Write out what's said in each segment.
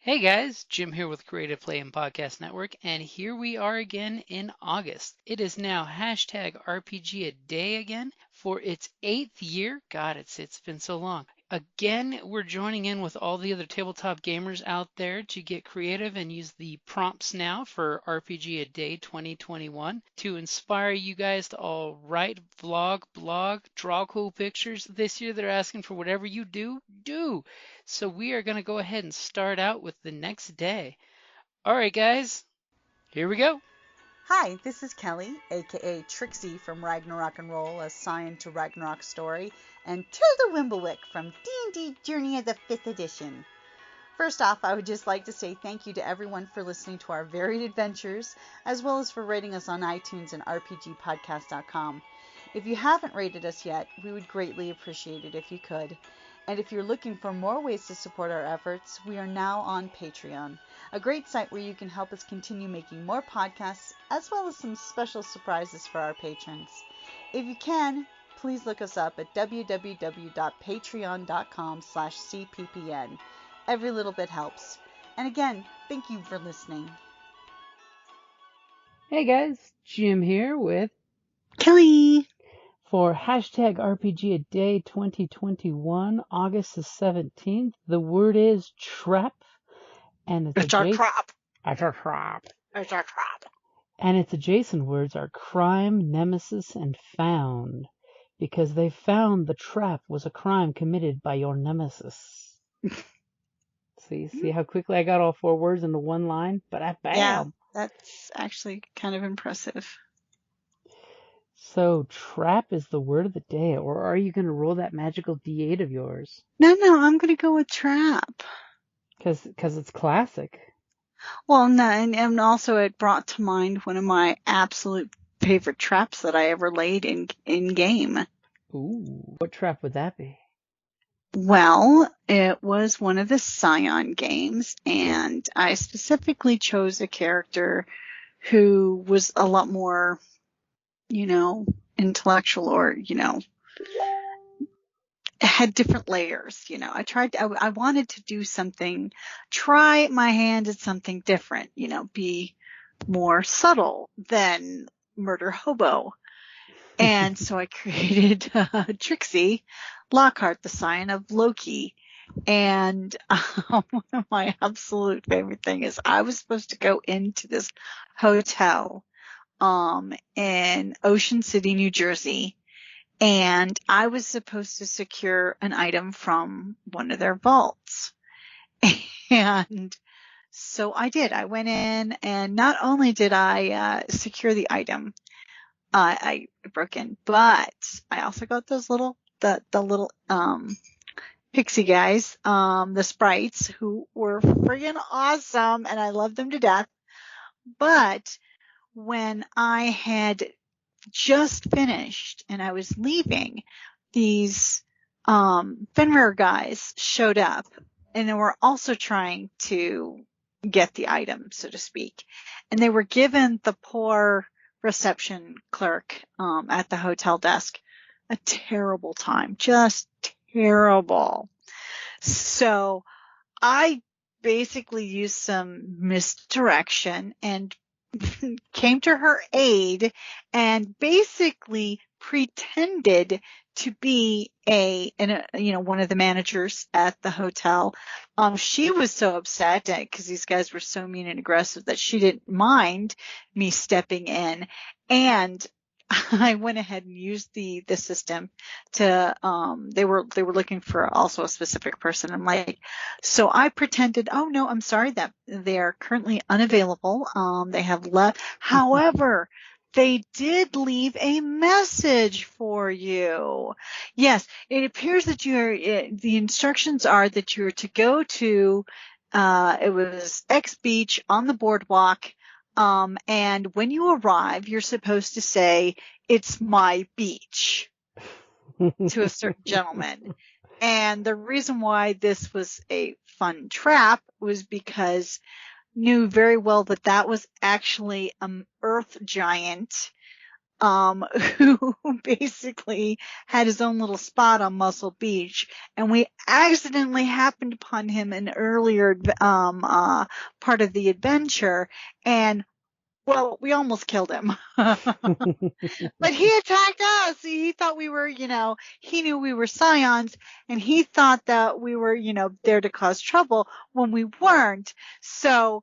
Hey guys, Jim here with Creative Play and Podcast Network, and here we are again in August. It is now hashtag RPGaDay again for its 8th year. God, it's been so long. Again, we're joining in with all the other tabletop gamers out there to get creative and use the prompts now for RPGaDay 2021 to inspire you guys to all write, vlog, blog, draw cool pictures. This year they're asking for whatever you do. So we are going to go ahead and start out with the next day. All right, guys, here we go. Hi, this is Kelly, aka Trixie from Ragnarok and Roll, assigned to Ragnarok Story, and Tilda Wimblewick from D&D Journey of the 5th Edition. First off, I would just like to say thank you to everyone for listening to our varied adventures, as well as for rating us on iTunes and RPGpodcast.com. If you haven't rated us yet, we would greatly appreciate it if you could. And if you're looking for more ways to support our efforts, we are now on Patreon, a great site where you can help us continue making more podcasts, as well as some special surprises for our patrons. If you can, please look us up at www.patreon.com/cppn. Every little bit helps. And again, thank you for listening. Hey guys, Jim here with Kelly! for hashtag RPGaDay 2021 August the 17th. The word is trap, and It's a trap! It's a trap. It's a trap! And its adjacent words are crime, nemesis, and found, because they found the trap was a crime committed by your nemesis. See how quickly I got all 4 words into one line? But bam! Yeah, that's actually kind of impressive. So, trap is the word of the day, or are you going to roll that magical D8 of yours? No, I'm going to go with trap. Because it's classic. Well, no, and also it brought to mind one of my absolute favorite traps that I ever laid in game. Ooh, what trap would that be? Well, it was one of the Scion games, and I specifically chose a character who was a lot more, intellectual, or, had different layers. I wanted to do something, try my hand at something different, be more subtle than Murder Hobo. And so I created Trixie Lockhart, the Scion of Loki. And one of my absolute favorite thing is I was supposed to go into this hotel in Ocean City, New Jersey, and I was supposed to secure an item from one of their vaults. And so I did. I went in, and not only did I secure the item, I broke in, but I also got those little pixie guys, the sprites, who were friggin' awesome, and I loved them to death. But when I had just finished and I was leaving, these Fenrir guys showed up, and they were also trying to get the item, so to speak. And they were given the poor reception clerk at the hotel desk a terrible time, just terrible. So I basically used some misdirection and came to her aid and basically pretended to be one of the managers at the hotel. She was so upset because these guys were so mean and aggressive that she didn't mind me stepping in, and I went ahead and used the system to, they were looking for also a specific person. I'm like, so I pretended, oh no, I'm sorry that they are currently unavailable. They have left. However, they did leave a message for you. Yes, it appears that the instructions are that you're to go to, it was X Beach on the boardwalk. And when you arrive, you're supposed to say, "It's my beach," to a certain gentleman. And the reason why this was a fun trap was because knew very well that was actually an earth giant who basically had his own little spot on Muscle Beach, and we accidentally happened upon him an earlier part of the adventure, and well, we almost killed him. But he attacked us. He thought we were, he knew we were scions, and he thought that we were, there to cause trouble when we weren't. So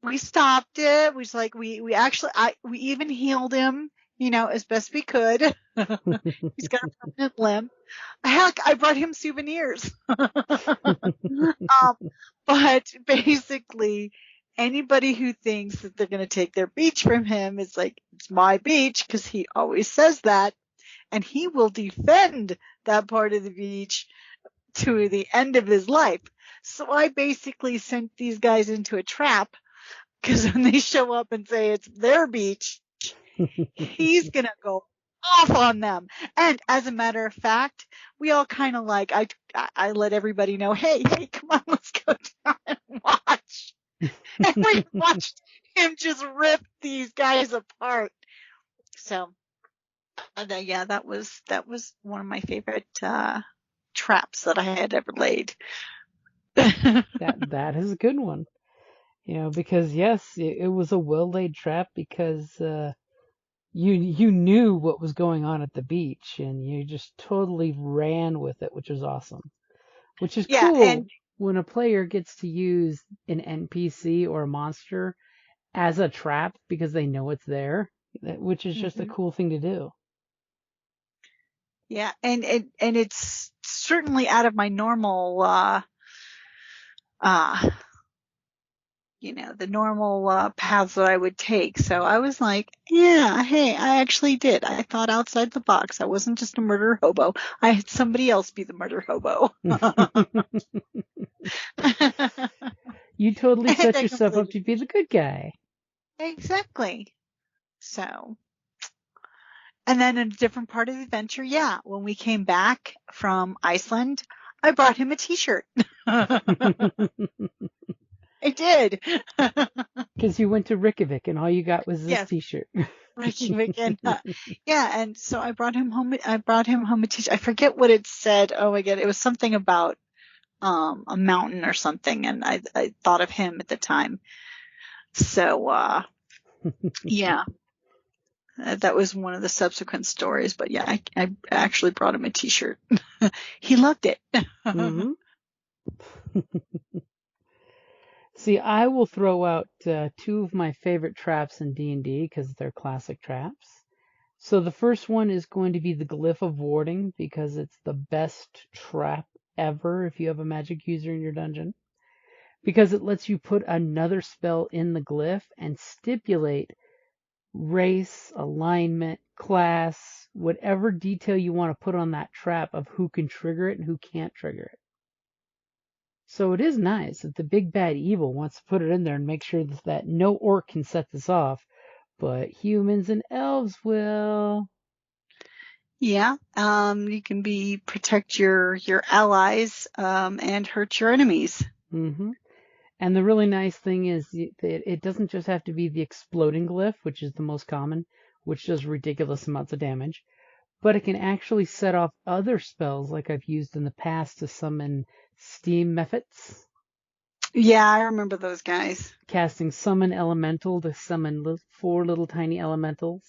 we stopped it. We was like, we actually, we even healed him, as best we could. He's got a permanent limp. Heck, I brought him souvenirs. But basically, anybody who thinks that they're going to take their beach from him is like, it's my beach, because he always says that, and he will defend that part of the beach to the end of his life. So I basically sent these guys into a trap, because when they show up and say it's their beach, he's going to go off on them. And as a matter of fact, we all kind of like, I let everybody know, hey, come on, let's go down and watch. And we watched him just rip these guys apart. So, yeah, that was one of my favorite traps that I had ever laid. That is a good one. Because yes, it was a well-laid trap, because you knew what was going on at the beach, and you just totally ran with it, which was awesome. Which is Yeah, cool and when a player gets to use an NPC or a monster as a trap because they know it's there, which is just a cool thing to do. yeah, and it's certainly out of my normal the normal paths that I would take. So I was like, yeah, hey, I actually did. I thought outside the box. I wasn't just a murder hobo. I had somebody else be the murder hobo. You totally And set I yourself up completed to be the good guy. exactly. So, and then in a different part of the adventure, yeah, when we came back from Iceland, I brought him a t-shirt. I did. Because you went to Reykjavik and all you got was this Yes. t-shirt. Reykjavik, and yeah, and so I brought him home. I brought him home a t-shirt. I forget what it said. Oh my god, it was something about a mountain or something, and I thought of him at the time. So yeah, that was one of the subsequent stories. But yeah, I actually brought him a t-shirt. He loved it. Mm-hmm. See, I will throw out two of my favorite traps in D&D because they're classic traps. So the first one is going to be the Glyph of Warding, because it's the best trap ever if you have a magic user in your dungeon. Because it lets you put another spell in the glyph and stipulate race, alignment, class, whatever detail you want to put on that trap of who can trigger it and who can't trigger it. So it is nice that the big bad evil wants to put it in there and make sure that no orc can set this off, but humans and elves will. Yeah, you can protect your allies and hurt your enemies. Mm-hmm. And the really nice thing is that it doesn't just have to be the exploding glyph, which is the most common, which does ridiculous amounts of damage, but it can actually set off other spells like I've used in the past to summon steam mephits. Yeah, I remember those guys. Casting Summon Elemental to summon 4 little tiny elementals.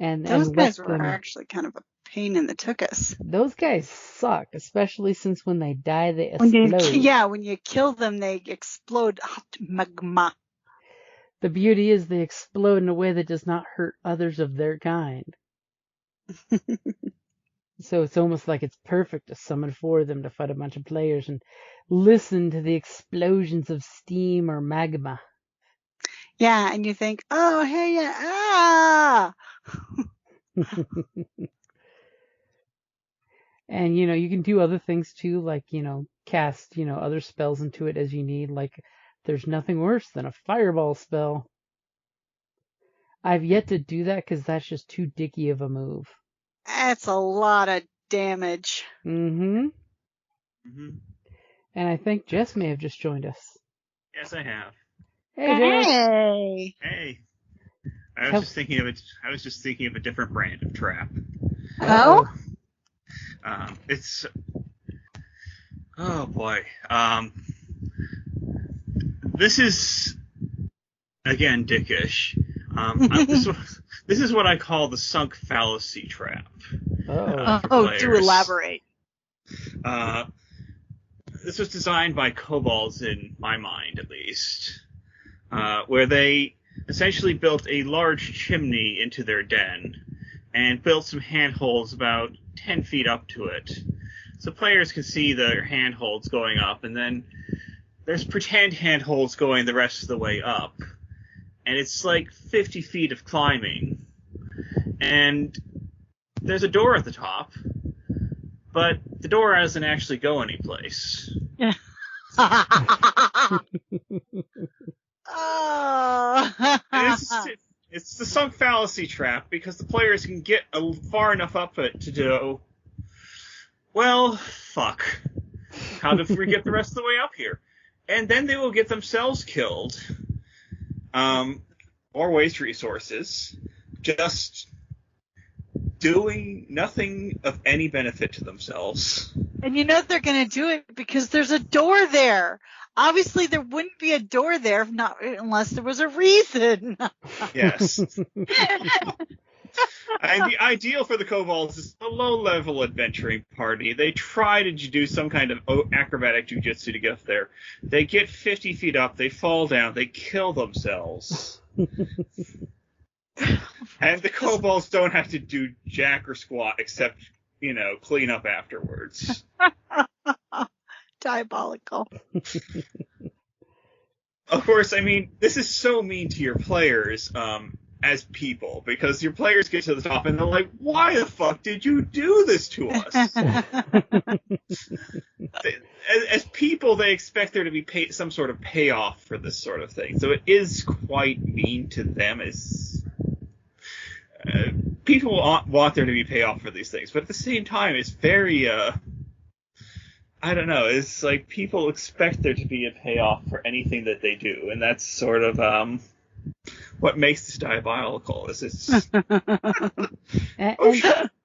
And Those let guys were them. actually kind of a pain in the tuchus. Those guys suck, especially since when they die, they explode. When you kill them, they explode hot magma. The beauty is they explode in a way that does not hurt others of their kind. So it's almost like it's perfect to summon 4 of them to fight a bunch of players and listen to the explosions of steam or magma. Yeah, and you think, oh, hey, ah! And, you can do other things too, like, cast, other spells into it as you need. Like, there's nothing worse than a fireball spell. I've yet to do that because that's just too dicky of a move. That's a lot of damage. Mm-hmm. And I think Jess may have just joined us. Yes, I have. Hey, Jess. Hey! Hey. I was just thinking of it. I was just thinking of a different brand of trap. Oh? It's oh boy. This is again dickish. This is what I call the sunk fallacy trap. Oh, do elaborate. This was designed by kobolds, in my mind at least, where they essentially built a large chimney into their den and built some handholds about 10 feet up to it. So players can see their handholds going up, and then there's pretend handholds going the rest of the way up. And it's like 50 feet of climbing. And there's a door at the top, but the door doesn't actually go anyplace. Oh. It's the sunk fallacy trap, because the players can get far enough up it to do, well, fuck. How do we get the rest of the way up here? And then they will get themselves killed, or waste resources, just doing nothing of any benefit to themselves. And you know they're going to do it because there's a door there. Obviously, there wouldn't be a door there unless there was a reason. Yes. And the ideal for the kobolds is a low-level adventuring party. They try to do some kind of acrobatic jujitsu to get there. They get 50 feet up, they fall down, they kill themselves. And the kobolds don't have to do jack or squat except, clean up afterwards. Diabolical. Of course, I mean, this is so mean to your players, as people, because your players get to the top and they're like, why the fuck did you do this to us? As people, they expect there to be some sort of payoff for this sort of thing. So it is quite mean to them as people want there to be payoff for these things. But at the same time, it's very, I don't know, it's like people expect there to be a payoff for anything that they do. And that's sort of, what makes this diabolical is it's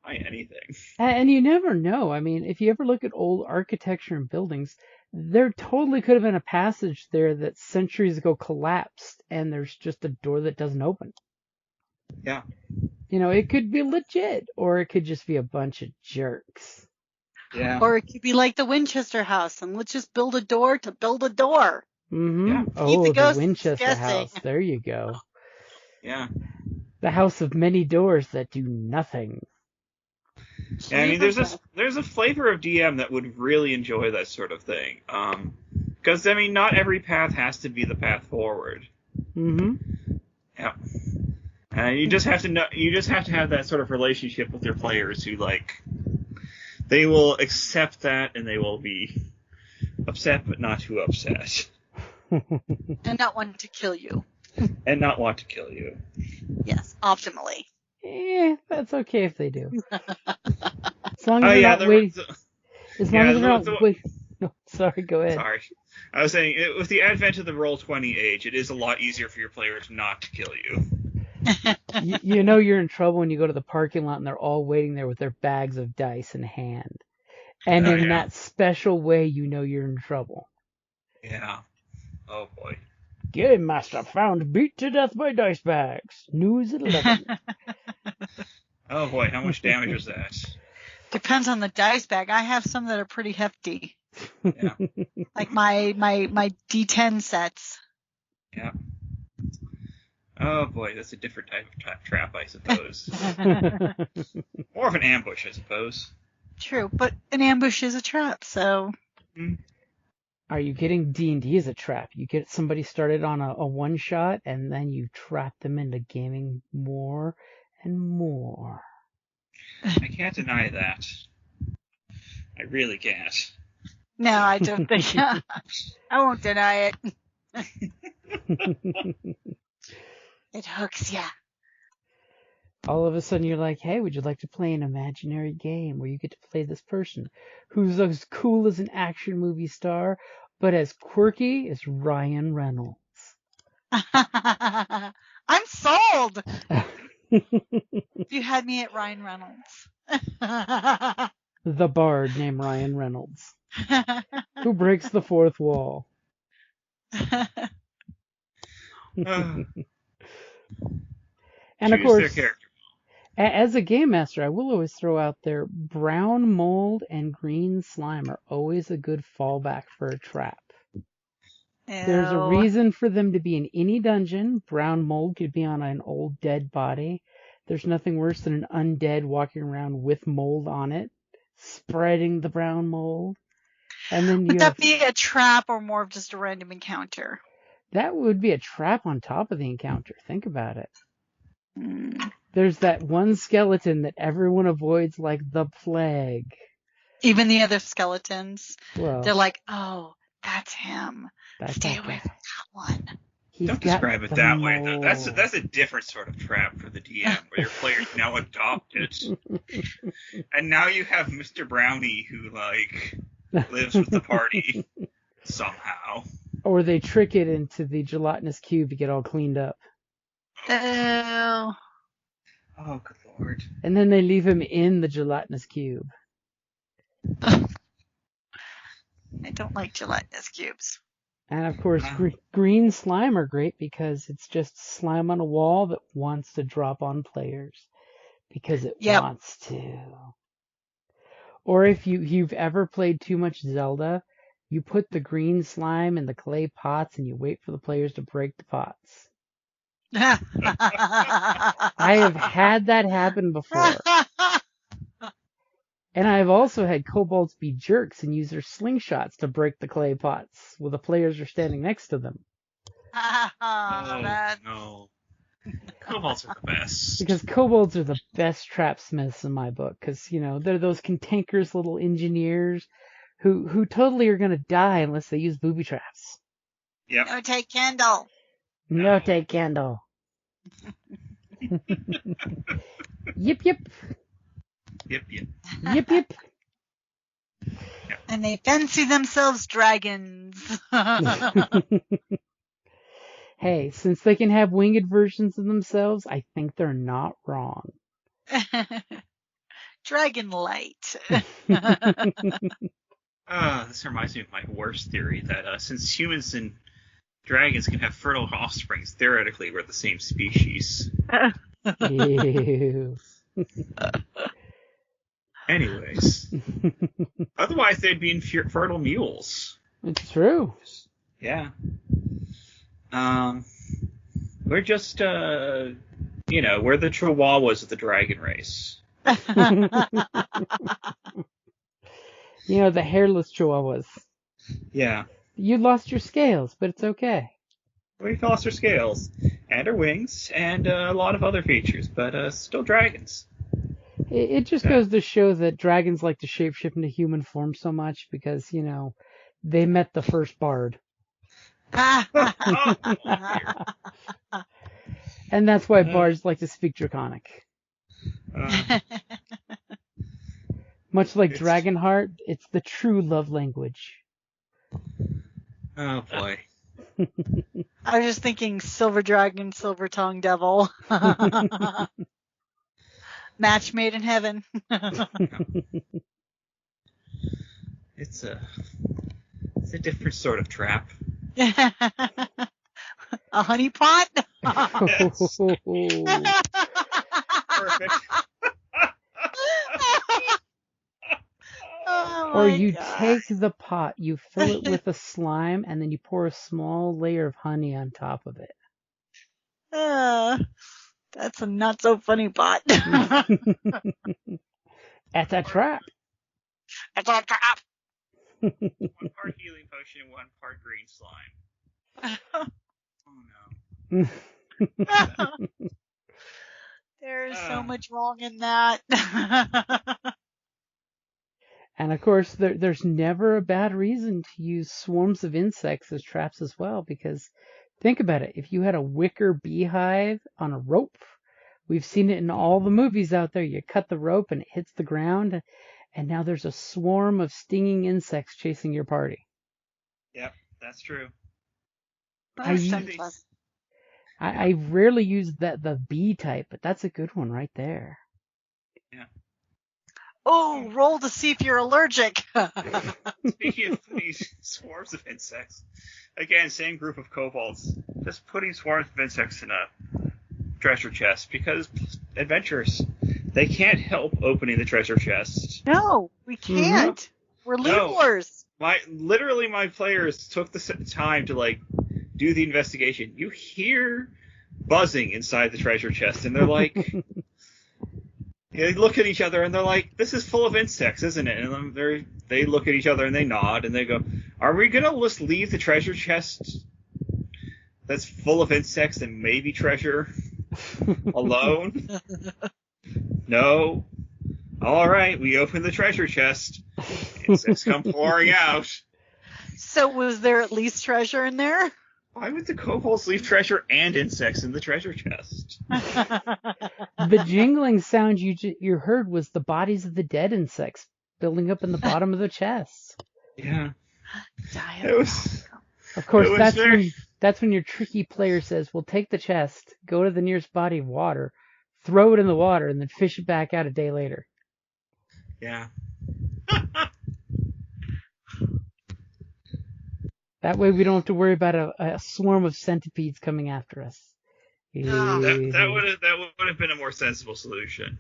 anything. And you never know. I mean, if you ever look at old architecture and buildings, there totally could have been a passage there that centuries ago collapsed, and there's just a door that doesn't open. Yeah. It could be legit, or it could just be a bunch of jerks. Yeah. Or it could be like the Winchester house, and let's just build a door to build a door. Mm-hmm. Yeah. Oh, the Winchester house. There you go. Yeah. The house of many doors that do nothing. Yeah, I mean, there's a flavor of DM that would really enjoy that sort of thing. Because, I mean, not every path has to be the path forward. Mm-hmm. Yeah. You just have to have that sort of relationship with your players who, they will accept that and they will be upset but not too upset. And not want to kill you. And not want to kill you. Yes, optimally. That's okay if they do. As long as they're not waiting. As long as they're not waiting. No, sorry, go ahead. Sorry. I was saying, with the advent of the Roll20 age, it is a lot easier for your players not to kill you. You know you're in trouble when you go to the parking lot and they're all waiting there with their bags of dice in hand. And in that special way, you know you're in trouble. Yeah. Oh, boy. Game Master found beat to death by dice bags. News at 11. Oh, boy. How much damage is that? Depends on the dice bag. I have some that are pretty hefty. Yeah. Like my D10 sets. Yeah. Oh, boy. That's a different type of trap, I suppose. More of an ambush, I suppose. True, but an ambush is a trap, so... Are you getting D&D as a trap? You get somebody started on a one-shot, and then you trap them into gaming more and more. I can't deny that. I really can't. No, I don't think... I won't deny it. It hooks ya. All of a sudden you're like, hey, would you like to play an imaginary game where you get to play this person who's as cool as an action movie star, but as quirky as Ryan Reynolds? I'm sold. You had me at Ryan Reynolds. The bard named Ryan Reynolds, who breaks the fourth wall. And of Choose their course, character. as a game master, I will always throw out there, brown mold and green slime are always a good fallback for a trap. There's a Ew. reason for them to be in any dungeon. Brown mold could be on an old dead body. There's nothing worse than an undead walking around with mold on it, spreading the brown mold. And then Would that be a trap or more of just a random encounter? That would be a trap on top of the encounter. Think about it. Mm. There's that one skeleton that everyone avoids like the plague. Even the other skeletons, Well, they're like, oh, that's him. That's Stay that away guy. from that one. Don't describe it that way, though. That's a different sort of trap for the DM, where your players now adopt it. And now you have Mr. Brownie who, lives with the party somehow. Or they trick it into the gelatinous cube to get all cleaned up. Oh. Oh, good lord. And then they leave him in the gelatinous cube. I don't like gelatinous cubes. And of course, green slime are great because it's just slime on a wall that wants to drop on players because it wants to. Or if you've ever played too much Zelda, you put the green slime in the clay pots and you wait for the players to break the pots. I have had that happen before. And I've also had kobolds be jerks and use their slingshots to break the clay pots while the players are standing next to them. No. Kobolds are the best. Because kobolds are the best trapsmiths in my book. Because, they're those cantankerous little engineers who totally are going to die unless they use booby traps. Yep. No take candle. No take candle. Yip, yip. Yep. Yip, yip. And they fancy themselves dragons. Hey, since they can have winged versions of themselves, I think they're not wrong. Dragon light. This reminds me of my worst theory that since humans and dragons can have fertile offsprings, theoretically we're the same species. Ew. Anyways. Otherwise they'd be infertile mules. It's true. Yeah. We're just, we're the chihuahuas of the dragon race. The hairless chihuahuas. Yeah. You lost your scales, but it's okay. We've lost our scales, and our wings, and a lot of other features, but still dragons. It just goes to show that dragons like to shapeshift into human form so much because, they met the first bard. And that's why bards like to speak Draconic. Much like Dragonheart, it's the true love language. Oh, boy. I was just thinking Silver Dragon, Silver Tongue Devil. Match made in heaven. It's a different sort of trap. A honey pot? Yes. Perfect. Oh or you God. take the pot, you fill it with a slime, and then you pour a small layer of honey on top of it. That's a not so funny pot. That's a trap. It's a trap. 1 part healing potion and 1 part green slime. Oh no. There is so much wrong in that. And of course, there's never a bad reason to use swarms of insects as traps as well, because think about it. If you had a wicker beehive on a rope, we've seen it in all the movies out there. You cut the rope and it hits the ground, and now there's a swarm of stinging insects chasing your party. Yep, that's true. I rarely use the B type, but that's a good one right there. Yeah. Oh, roll to see if you're allergic. Speaking of these swarms of insects, again, same group of kobolds, just putting swarms of insects in a treasure chest because adventurers, they can't help opening the treasure chest. No, we can't. We're looters. My players took the time to like do the investigation. You hear buzzing inside the treasure chest, and they're like, they look at each other and they're like, "This is full of insects, isn't it?" And they look at each other and they nod and they go, "Are we gonna just leave the treasure chest that's full of insects and maybe treasure alone?" No. All right, we open the treasure chest. Insects come pouring out. So was there at least treasure in there? Why would the kobolds leave treasure and insects in the treasure chest? The jingling sound you heard was the bodies of the dead insects building up in the bottom of the chest. Yeah. It was. Of course, that's when your tricky player says, "We'll take the chest, go to the nearest body of water, throw it in the water, and then fish it back out a day later." Yeah. That way we don't have to worry about a swarm of centipedes coming after us. That would have been a more sensible solution.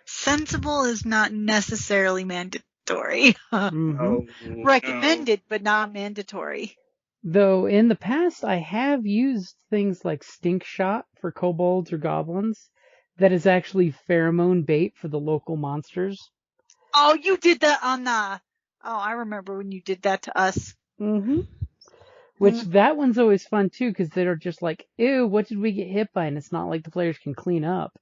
Sensible is not necessarily mandatory. Mm-hmm. Recommended, but not mandatory. Though in the past I have used things like stink shot for kobolds or goblins that is actually pheromone bait for the local monsters. Oh, you did that on the... Oh, I remember when you did that to us. Mm-hmm. Which that one's always fun too, because they're just like, "Ew, what did we get hit by?" And it's not like the players can clean up.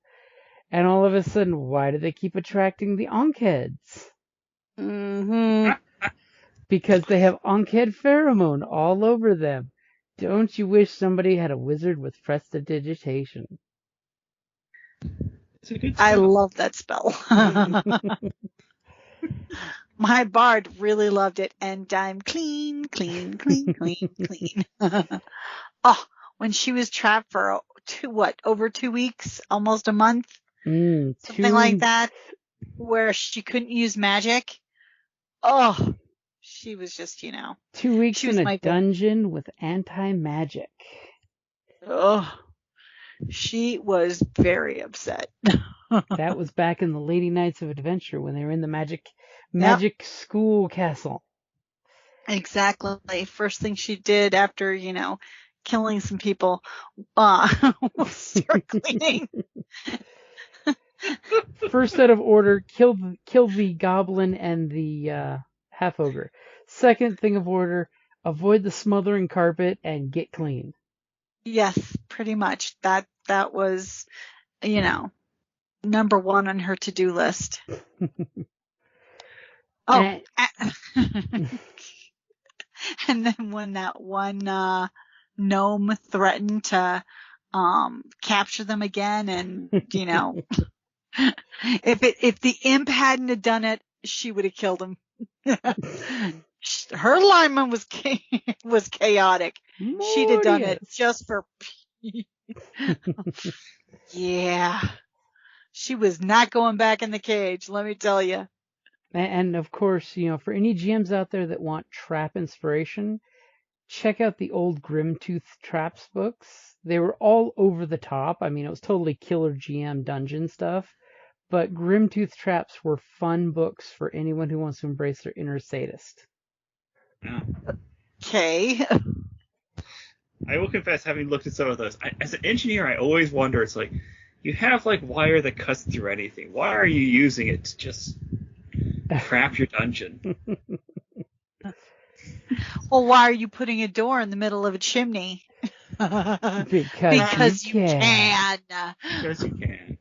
And all of a sudden, why do they keep attracting the Ankheads? Mm-hmm. Because they have Ankhead pheromone all over them. Don't you wish somebody had a wizard with prestidigitation? It's a good spell. I love that spell. My bard really loved it, and I'm clean. Oh, when she was trapped for over 2 weeks, almost a month, something like that, where she couldn't use magic. Oh, she was just, 2 weeks in a dungeon with anti-magic. Oh, she was very upset. That was back in the Lady Knights of Adventure when they were in the magic school castle. Exactly. First thing she did after, killing some people, was start cleaning. First out of order, kill the goblin and the half ogre. Second thing of order, avoid the smothering carpet and get clean. Yes, pretty much. That was, number one on her to-do list. Oh, and then when that one gnome threatened to capture them again, and if the imp hadn't have done it, she would have killed him. Her lineman was chaotic. Mortius. She'd have done it just for. Yeah, she was not going back in the cage. Let me tell you. And of course, for any GMs out there that want trap inspiration, check out the old Grimtooth Traps books. They were all over the top. I mean, it was totally killer GM dungeon stuff. But Grimtooth Traps were fun books for anyone who wants to embrace their inner sadist. Yeah. Okay. I will confess, having looked at some of those, as an engineer, I always wonder, it's like, you have, wire that cuts through anything. Why are you using it to just trap your dungeon? Well, why are you putting a door in the middle of a chimney? Because you can. Because you can.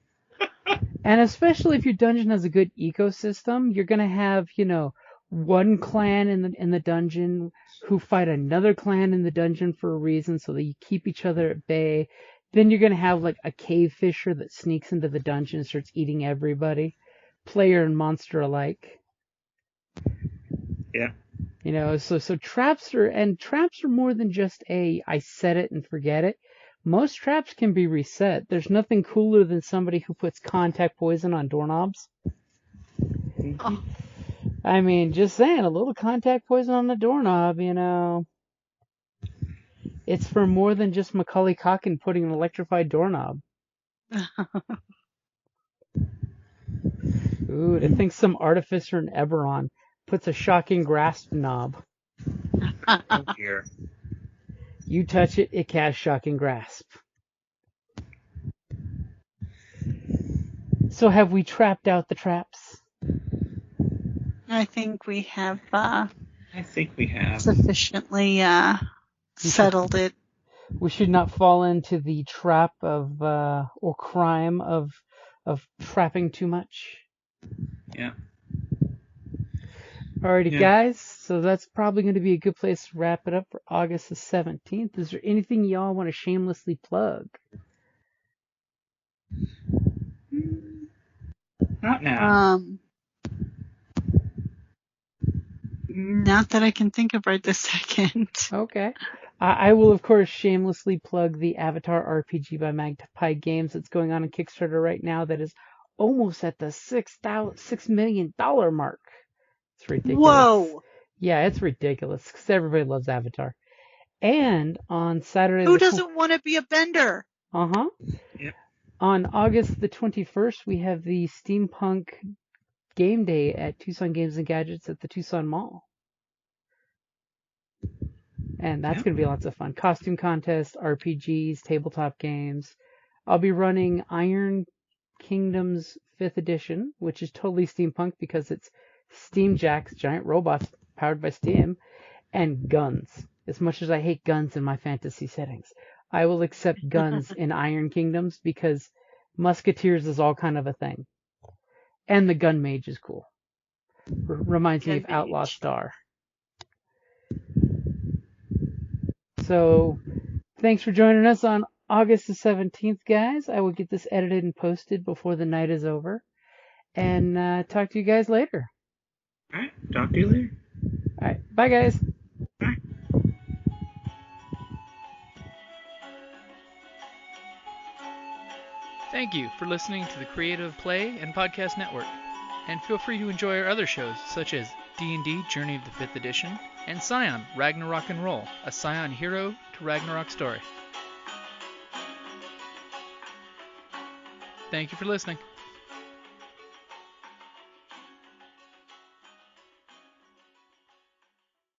And especially if your dungeon has a good ecosystem, you're going to have, one clan in the dungeon who fight another clan in the dungeon for a reason, so that you keep each other at bay. Then you're going to have, a cave fisher that sneaks into the dungeon and starts eating everybody, player and monster alike. Yeah. You know, so traps are more than just I set it and forget it. Most traps can be reset. There's nothing cooler than somebody who puts contact poison on doorknobs. Oh, I mean, just saying, a little contact poison on the doorknob, it's for more than just Macaulay Culkin putting an electrified doorknob. Ooh, to think some artificer in Eberron puts a shocking grasp knob. Oh dear. You touch it, it casts shocking grasp. So have we trapped out the traps? I think we have I think we have. sufficiently settled it. We should not fall into the trap of or crime of trapping too much. Yeah. Alrighty, Yeah. guys. So that's probably going to be a good place to wrap it up for August the 17th. Is there anything y'all want to shamelessly plug? Not now. Not that I can think of right this second. Okay. I will, of course, shamelessly plug the Avatar RPG by Magpie Games that's going on Kickstarter right now that is almost at the $6 million mark. It's ridiculous. Whoa! Yeah, it's ridiculous because everybody loves Avatar. And on Saturday Who doesn't want to be a bender? Uh-huh. Yep. On August the 21st, we have the Steampunk Game Day at Tucson Games and Gadgets at the Tucson Mall. And that's going to be lots of fun. Costume contests, RPGs, tabletop games. I'll be running Iron Kingdoms 5th edition, which is totally steampunk because it's Steamjacks, giant robots powered by steam, and guns. As much as I hate guns in my fantasy settings, I will accept guns in Iron Kingdoms because Musketeers is all kind of a thing. And the Gun Mage is cool. Reminds me of Outlaw Star. So, thanks for joining us on August the 17th, guys. I will get this edited and posted before the night is over. And talk to you guys later. All right. Talk to you later. All right. Bye, guys. Bye. Thank you for listening to the Creative Play and Podcast Network. And feel free to enjoy our other shows, such as D&D Journey of the 5th Edition and Scion Ragnarok and Roll, a Scion hero to Ragnarok story. Thank you for listening.